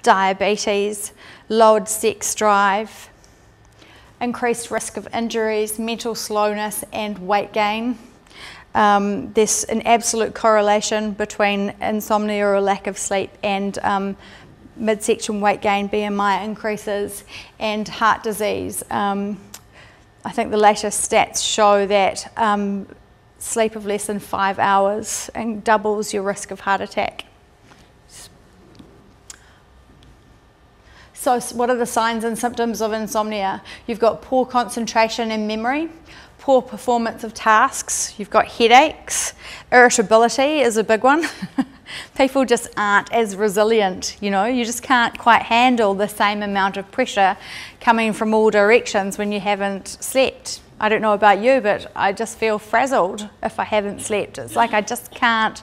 diabetes, lowered sex drive, increased risk of injuries, mental slowness and weight gain. There's an absolute correlation between insomnia or lack of sleep and midsection weight gain, BMI increases, and heart disease. I think the latest stats show that sleep of less than 5 hours and doubles your risk of heart attack. So what are the signs and symptoms of insomnia? You've got poor concentration and memory, poor performance of tasks, you've got headaches, irritability is a big one. People just aren't as resilient, you know, you just can't quite handle the same amount of pressure coming from all directions when you haven't slept. I don't know about you, but I just feel frazzled if I haven't slept. It's like I just can't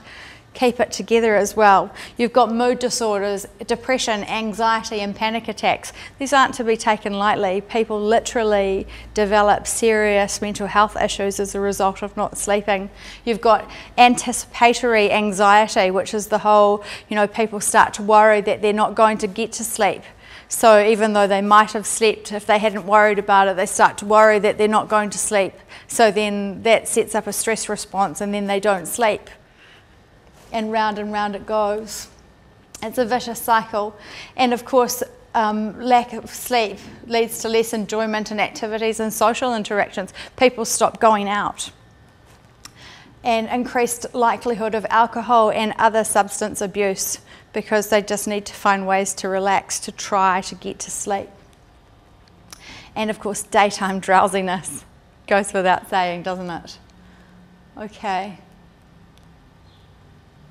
keep it together as well. You've got mood disorders, depression, anxiety and panic attacks. These aren't to be taken lightly. People literally develop serious mental health issues as a result of not sleeping. You've got anticipatory anxiety, which is the whole, you know, people start to worry that they're not going to get to sleep. So even though they might have slept, if they hadn't worried about it, they start to worry that they're not going to sleep. So then that sets up a stress response and then they don't sleep. And round it goes. It's a vicious cycle. And of course, lack of sleep leads to less enjoyment in activities and social interactions. People stop going out. And increased likelihood of alcohol and other substance abuse because they just need to find ways to relax to try to get to sleep. And of course, daytime drowsiness goes without saying, doesn't it? Okay.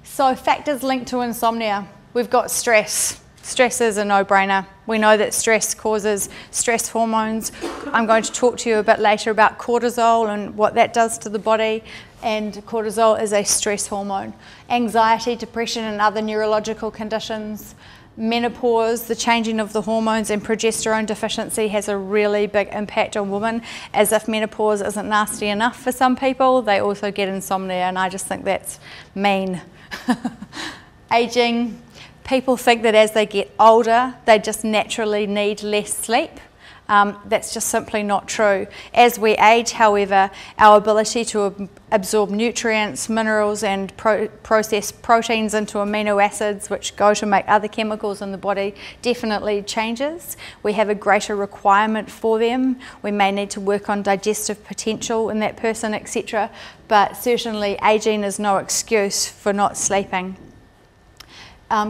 So factors linked to insomnia. We've got stress. Stress is a no-brainer. We know that stress causes stress hormones. I'm going to talk to you a bit later about cortisol and what that does to the body. And cortisol is a stress hormone. Anxiety, depression and other neurological conditions. Menopause, the changing of the hormones and progesterone deficiency has a really big impact on women. As if menopause isn't nasty enough for some people, they also get insomnia, and I just think that's mean. Aging, people think that as they get older, they just naturally need less sleep. That's just simply not true. As we age, however, our ability to absorb nutrients, minerals and process proteins into amino acids, which go to make other chemicals in the body, definitely changes. We have a greater requirement for them. We may need to work on digestive potential in that person, etc. But certainly aging is no excuse for not sleeping.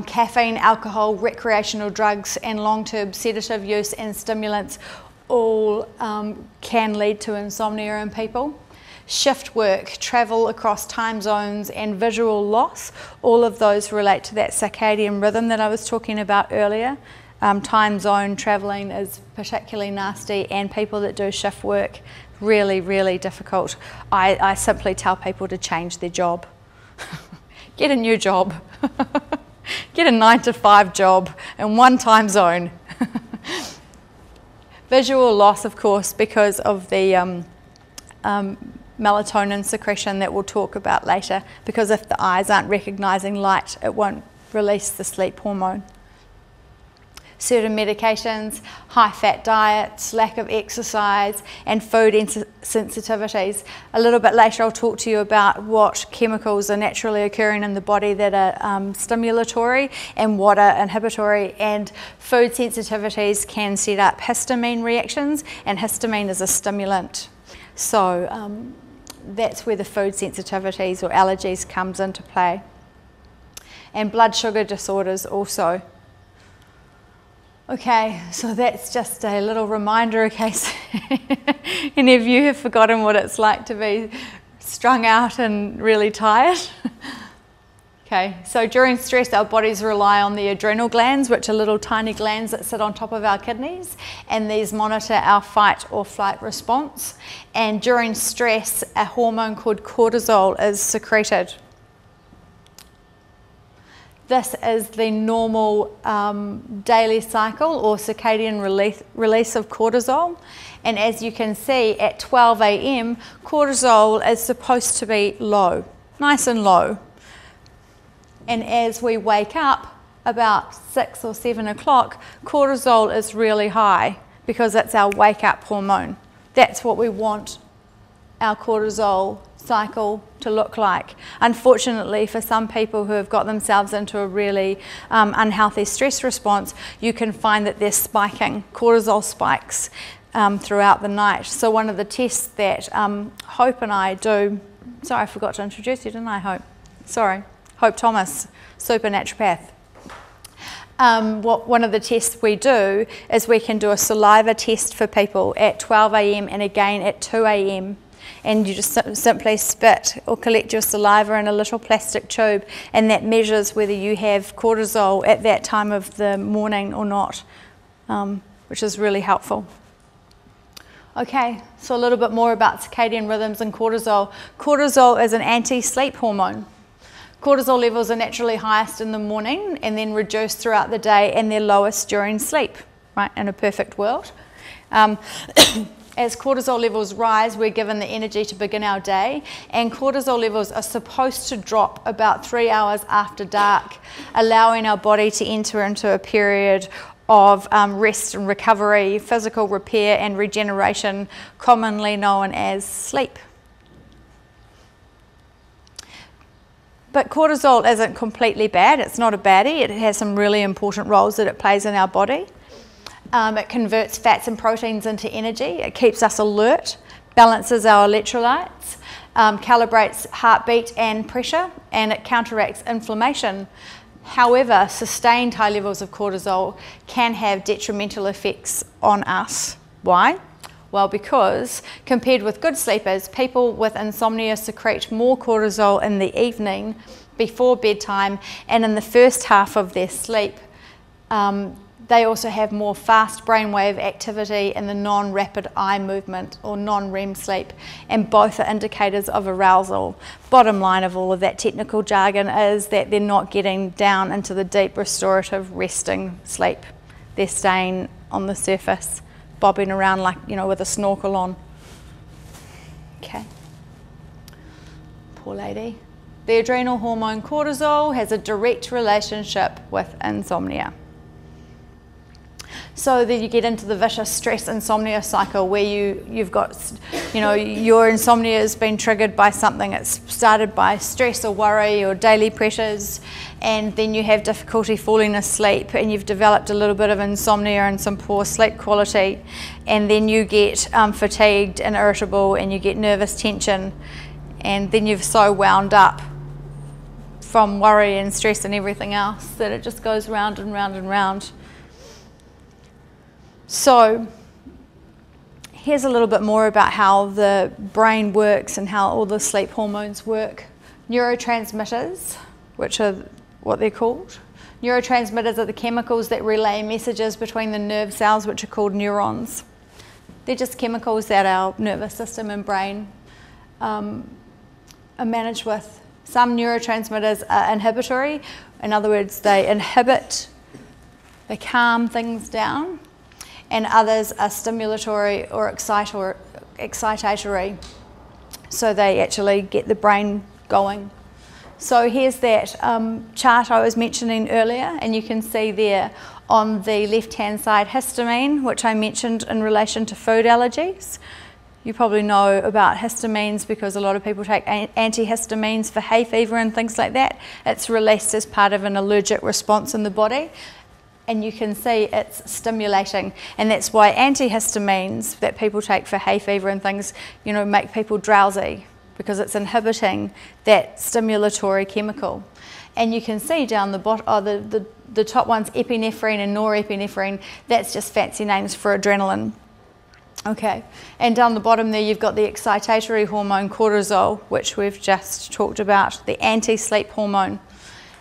Caffeine, alcohol, recreational drugs and long-term sedative use and stimulants all can lead to insomnia in people. Shift work, travel across time zones and visual loss, all of those relate to that circadian rhythm that I was talking about earlier. Time zone travelling is particularly nasty, and people that do shift work, really, really difficult. I simply tell people to change their job. Get a new job. Get a 9-to-5 job in one time zone. Visual loss, of course, because of the melatonin secretion that we'll talk about later, because if the eyes aren't recognising light, it won't release the sleep hormone. Certain medications, high-fat diets, lack of exercise, and food sensitivities. A little bit later I'll talk to you about what chemicals are naturally occurring in the body that are stimulatory and what are inhibitory, and food sensitivities can set up histamine reactions, and histamine is a stimulant. So that's where the food sensitivities or allergies comes into play. And blood sugar disorders also. Okay, so that's just a little reminder in case any of you have forgotten what it's like to be strung out and really tired. Okay, so during stress our bodies rely on the adrenal glands, which are little tiny glands that sit on top of our kidneys, and these monitor our fight or flight response. And during stress a hormone called cortisol is secreted. This is the normal daily cycle or circadian release of cortisol. And as you can see, at 12 AM, cortisol is supposed to be low, nice and low. And as we wake up, about 6 or 7 o'clock, cortisol is really high because it's our wake-up hormone. That's what we want our cortisol cycle to look like. Unfortunately, for some people who have got themselves into a really unhealthy stress response, you can find that they're spiking, cortisol spikes throughout the night. So one of the tests that Hope and I do, sorry, I forgot to introduce you, didn't I, Hope? Sorry, Hope Thomas, super naturopath. One of the tests we do is we can do a saliva test for people at 12 a.m. and again at 2 a.m. and you just simply spit or collect your saliva in a little plastic tube, and that measures whether you have cortisol at that time of the morning or not, which is really helpful. Okay, so a little bit more about circadian rhythms and cortisol. Cortisol is an anti-sleep hormone. Cortisol levels are naturally highest in the morning and then reduced throughout the day, and they're lowest during sleep, right, in a perfect world. As cortisol levels rise, we're given the energy to begin our day, and cortisol levels are supposed to drop about 3 hours after dark, allowing our body to enter into a period of rest and recovery, physical repair and regeneration, commonly known as sleep. But cortisol isn't completely bad. It's not a baddie. It has some really important roles that it plays in our body. It converts fats and proteins into energy. It keeps us alert, balances our electrolytes, calibrates heartbeat and pressure, and it counteracts inflammation. However, sustained high levels of cortisol can have detrimental effects on us. Why? Well, because compared with good sleepers, people with insomnia secrete more cortisol in the evening before bedtime and in the first half of their sleep. They also have more fast brainwave activity in the non-rapid eye movement or non-REM sleep, and both are indicators of arousal. Bottom line of all of that technical jargon is that they're not getting down into the deep restorative resting sleep. They're staying on the surface, bobbing around like, you know, with a snorkel on. Okay. Poor lady. The adrenal hormone cortisol has a direct relationship with insomnia. So then you get into the vicious stress insomnia cycle where you've got, you know, your insomnia has been triggered by something. It's started by stress or worry or daily pressures, and then you have difficulty falling asleep, and you've developed a little bit of insomnia and some poor sleep quality, and then you get fatigued and irritable, and you get nervous tension, and then you've so wound up from worry and stress and everything else that it just goes round and round and round. So here's a little bit more about how the brain works and how all the sleep hormones work. Neurotransmitters, which are what they're called. Neurotransmitters are the chemicals that relay messages between the nerve cells, which are called neurons. They're just chemicals that our nervous system and brain are managed with. Some neurotransmitters are inhibitory. In other words, they inhibit, they calm things down. And others are stimulatory or excitatory, so they actually get the brain going. So here's that chart I was mentioning earlier, and you can see there on the left-hand side histamine, which I mentioned in relation to food allergies. You probably know about histamines because a lot of people take antihistamines for hay fever and things like that. It's released as part of an allergic response in the body. And you can see it's stimulating, and that's why antihistamines that people take for hay fever and things, you know, make people drowsy, because it's inhibiting that stimulatory chemical. And you can see down the bottom, the top ones, epinephrine and norepinephrine, that's just fancy names for adrenaline. Okay, and down the bottom there you've got the excitatory hormone cortisol, which we've just talked about, the anti-sleep hormone.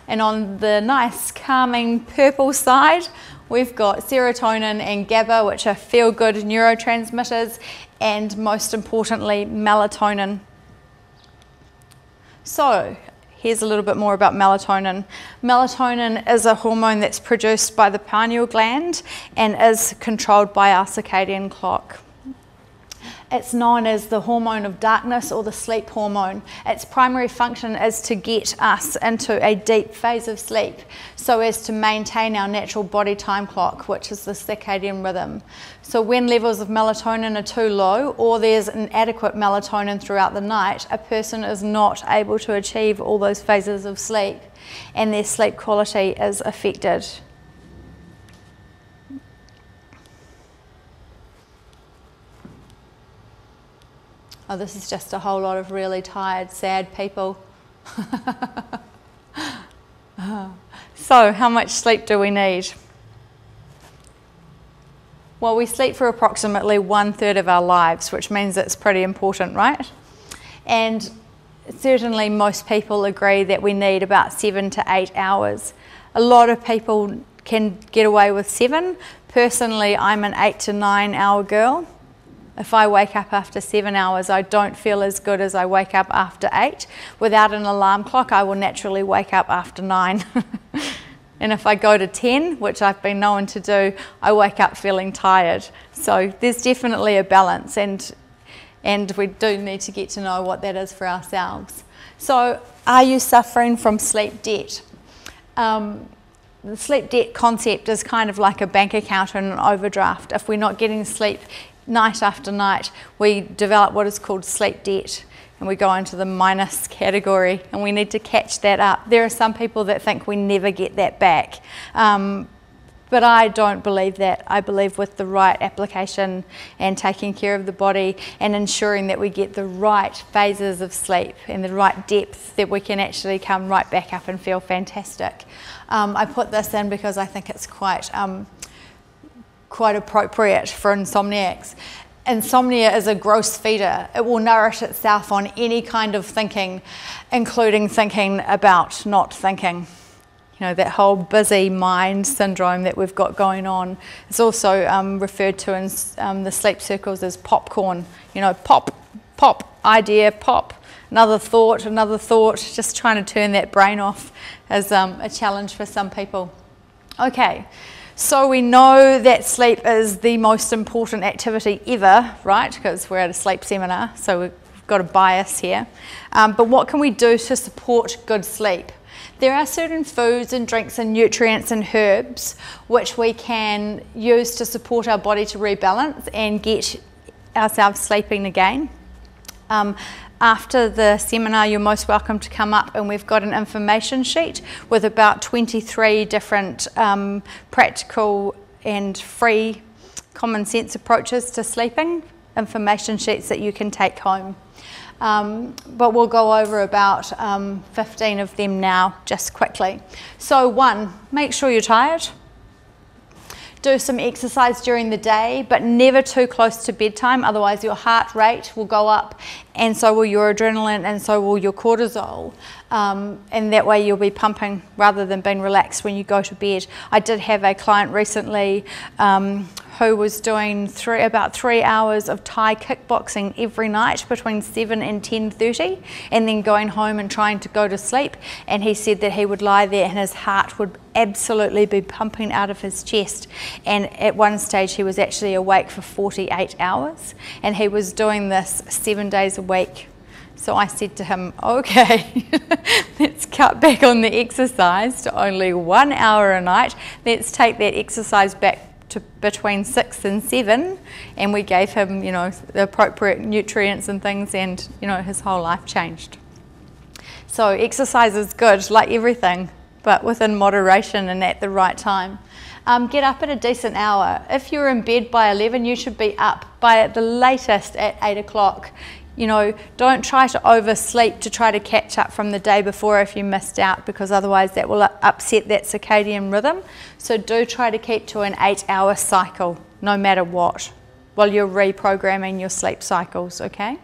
And on the nice calming purple side, we've got serotonin and GABA, which are feel-good neurotransmitters, and most importantly, melatonin. So here's a little bit more about melatonin. Melatonin is a hormone that's produced by the pineal gland and is controlled by our circadian clock. It's known as the hormone of darkness or the sleep hormone. Its primary function is to get us into a deep phase of sleep so as to maintain our natural body time clock, which is the circadian rhythm. So when levels of melatonin are too low or there's inadequate melatonin throughout the night, a person is not able to achieve all those phases of sleep and their sleep quality is affected. Oh, this is just a whole lot of really tired, sad people. So, how much sleep do we need? Well, we sleep for approximately 1/3 of our lives, which means it's pretty important, right? And certainly most people agree that we need about 7 to 8 hours. A lot of people can get away with 7. Personally, I'm an 8 to 9 hour girl. If I wake up after 7 hours, I don't feel as good as I wake up after 8. Without an alarm clock, I will naturally wake up after 9. And if I go to 10, which I've been known to do, I wake up feeling tired. So there's definitely a balance, and we do need to get to know what that is for ourselves. So are you suffering from sleep debt? The sleep debt concept is kind of like a bank account and an overdraft. If we're not getting sleep night after night, we develop what is called sleep debt, and we go into the minus category, and we need to catch that up. There are some people that think we never get that back, but I don't believe that. I believe with the right application and taking care of the body and ensuring that we get the right phases of sleep and the right depth, that we can actually come right back up and feel fantastic. I put this in because I think it's quite appropriate for insomniacs. Insomnia is a gross feeder. It will nourish itself on any kind of thinking, including thinking about not thinking. You know, that whole busy mind syndrome that we've got going on is also referred to in the sleep circles as popcorn. You know, pop, pop, idea, pop, another thought, just trying to turn that brain off is a challenge for some people. Okay. So we know that sleep is the most important activity ever, right? Because we're at a sleep seminar, so we've got a bias here. But what can we do to support good sleep? There are certain foods and drinks and nutrients and herbs which we can use to support our body to rebalance and get ourselves sleeping again. After the seminar, you're most welcome to come up, and we've got an information sheet with about 23 different practical and free common sense approaches to sleeping, information sheets that you can take home. But we'll go over about 15 of them now, just quickly. So 1, make sure you're tired. Do some exercise during the day, but never too close to bedtime, otherwise your heart rate will go up, and so will your adrenaline, and so will your cortisol. And that way you'll be pumping rather than being relaxed when you go to bed. I did have a client recently who was doing about 3 hours of Thai kickboxing every night between 7 and 10:30, and then going home and trying to go to sleep. And he said that he would lie there and his heart would absolutely be pumping out of his chest. And at one stage he was actually awake for 48 hours, and he was doing this 7 days a week. So I said to him, okay, let's cut back on the exercise to only 1 hour a night. Let's take that exercise back to between 6 and 7, and we gave him, you know, the appropriate nutrients and things, and, you know, his whole life changed. So exercise is good, like everything, but within moderation and at the right time. Get up at a decent hour. If you're in bed by 11, you should be up by the latest at 8 o'clock. You know, don't try to oversleep to try to catch up from the day before if you missed out, because otherwise that will upset that circadian rhythm. So do try to keep to an 8-hour cycle, no matter what, while you're reprogramming your sleep cycles, okay?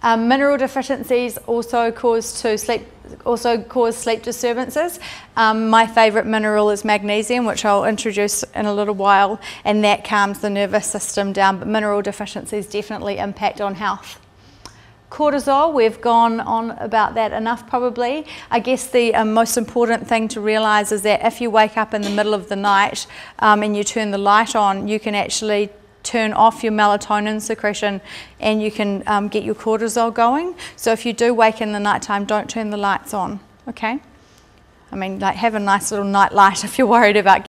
Mineral deficiencies also cause sleep disturbances. My favourite mineral is magnesium, which I'll introduce in a little while, and that calms the nervous system down, but mineral deficiencies definitely impact on health. Cortisol, we've gone on about that enough probably. I guess the most important thing to realise is that if you wake up in the middle of the night and you turn the light on, you can actually turn off your melatonin secretion, and you can get your cortisol going. So if you do wake in the nighttime, don't turn the lights on, okay? I mean, like, have a nice little night light if you're worried about